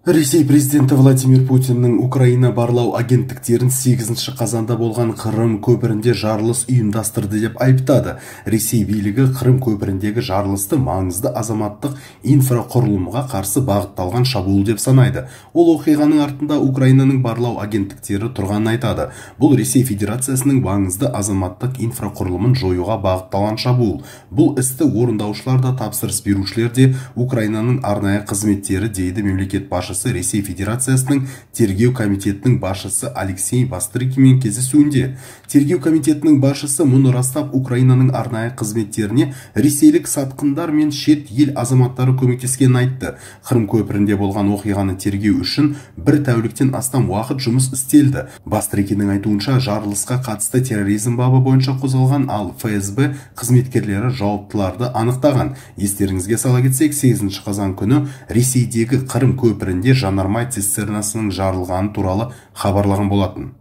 Ресей президенті Владимир Путиннің Украина барлау агенттіктерін 8 қазанда болған Қырым көпірінде жарылыс ұйымдастырды деп айыптады. Ресей билігі Қырым көпіріндегі жарылысты маңызды азаматтық инфрақұрылымға қарсы бағытталған шабуыл деп санайды. Ол оқиғаның артында Украинаның барлау агенттіктері тұрғанын айтады. Бұл Ресей Федерациясының маңызды азаматтық инфрақұрылымын жоюға бағытталған шабуыл. Бұл істі орындаушылар да, тапсырыс берушілер де Украинаның арнайы қызметтері, дейді мемлекет басшысы Ресей Федерациясының тергеу комитетінің басшысы Алексей Бастрыкинмен кездесуінде. Тергеу комитетінің басшысы мұны растап, Украинаның арнайы қызметтеріне ресейлік сатқындар мен шет ел азаматтары көмектескенін айтты. Қырым көпірінде болған оқиғаны тергеу үшін 1 тәуліктен астам уақыт жұмыс істелді. Бастрыкиннің айтуынша, жарылысқа қатысты терроризм бабы бойынша қозғалған, ал ФСБ қызметкерлері жауаптыларды анықтаған. Естеріңізге сала кетсек, 8 қазан күні Ресейдегі Қырым көпірінде жанармай цистернасының жарылғаны туралы хабарлаған болатын.